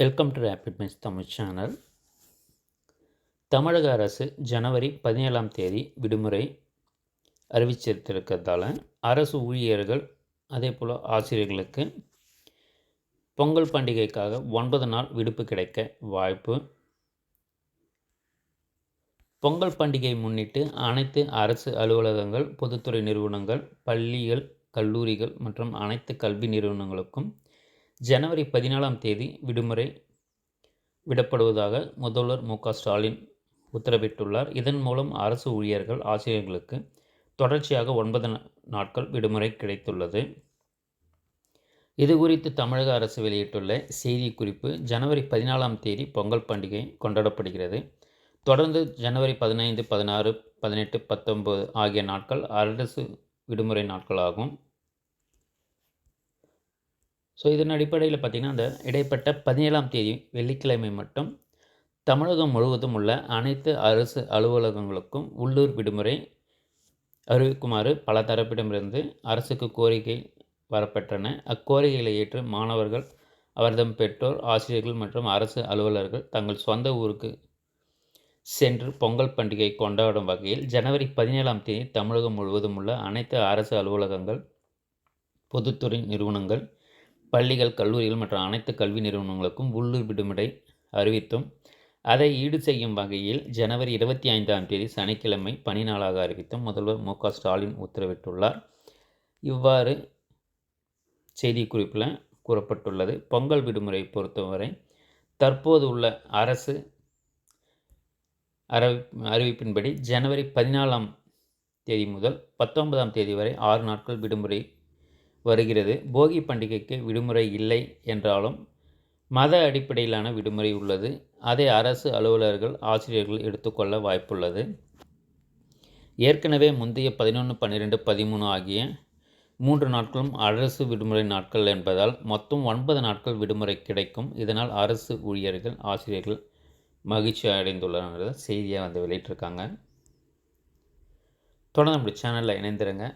Welcome to rapid miss Tamil channel. தமிழக அரசு ஜனவரி 17 விடுமுறை அறிவிச்சிருக்கிறதால அரசு ஊழியர்கள் அதே போல் ஆசிரியர்களுக்கு பொங்கல் பண்டிகைக்காக 9 நாள் விடுப்பு கிடைக்க வாய்ப்பு. பொங்கல் பண்டிகையை முன்னிட்டு அனைத்து அரசு அலுவலகங்கள், பொதுத்துறை நிறுவனங்கள், பள்ளிகள், கல்லூரிகள் மற்றும் அனைத்து கல்வி நிறுவனங்களுக்கும் ஜனவரி 14 விடுமுறை விடப்படுவதாக முதல்வர் மு.க.ஸ்டாலின் உத்தரவிட்டுள்ளார். இதன் மூலம் அரசு ஊழியர்கள், ஆசிரியர்களுக்கு தொடர்ச்சியாக 9 நாட்கள் விடுமுறை கிடைத்துள்ளது. இது குறித்து தமிழக அரசு வெளியிட்டுள்ள செய்திக்குறிப்பு: ஜனவரி 14 பொங்கல் பண்டிகை கொண்டாடப்படுகிறது. தொடர்ந்து ஜனவரி 15, 16, 18, 19 ஆகிய நாட்கள் அரசு விடுமுறை நாட்களாகும். இதன் அடிப்படையில் பார்த்திங்கன்னா, அந்த இடைப்பட்ட 17 வெள்ளிக்கிழமை மட்டும் தமிழகம் முழுவதும் உள்ள அனைத்து அரசு அலுவலகங்களுக்கும் உள்ளூர் விடுமுறை அறிவிக்குமாறு பல தரப்பிடமிருந்து அரசுக்கு கோரிக்கை வரப்பெற்றன. அக்கோரிக்கைகளை ஏற்று மாணவர்கள், அவர்தம் பெற்றோர், ஆசிரியர்கள் மற்றும் அரசு அலுவலர்கள் தங்கள் சொந்த ஊருக்கு சென்று பொங்கல் பண்டிகை கொண்டாடும் வகையில் ஜனவரி 17 தமிழகம் முழுவதும் உள்ள அனைத்து அரசு அலுவலகங்கள், பொதுத்துறை நிறுவனங்கள், பள்ளிகள், கல்லூரிகள் மற்றும் அனைத்து கல்வி நிறுவனங்களுக்கும் உள்ளூர் விடுமுறை அறிவித்தும் அதை ஈடு செய்யும் வகையில் ஜனவரி 25 சனிக்கிழமை பணி நாளாக அறிவித்தும் முதல்வர் மு.க.ஸ்டாலின் உத்தரவிட்டுள்ளார். இவ்வாறு செய்திக்குறிப்பில் கூறப்பட்டுள்ளது. பொங்கல் விடுமுறை பொறுத்தவரை தற்போது உள்ள அரசு அறிவிப்பின்படி ஜனவரி 14 முதல் 19 வரை 6 நாட்கள் விடுமுறை வருகிறது. போகி பண்டிகைக்கு விடுமுறை இல்லை என்றாலும் மத அடிப்படையிலான விடுமுறை உள்ளது. அதை அரசு அலுவலர்கள், ஆசிரியர்கள் எடுத்துக்கொள்ள வாய்ப்புள்ளது. ஏற்கனவே முந்தைய 11, 12, 13 ஆகிய 3 நாட்களும் அரசு விடுமுறை நாட்கள் என்பதால் மொத்தம் 9 நாட்கள் விடுமுறை கிடைக்கும். இதனால் அரசு ஊழியர்கள், ஆசிரியர்கள் மகிழ்ச்சி அடைந்துள்ளனர் செய்தியாக வெளியிட்டிருக்காங்க. தொடர்ந்து நம்முடைய சேனலில் இணைந்திருங்க.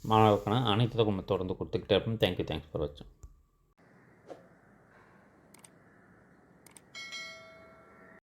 மாணவர்களுக்கான அனைத்து தகவலும் தொடர்ந்து கொடுத்துக்கிட்டே இருப்போம். தேங்க்யூ ஃபார் வாட்சிங்.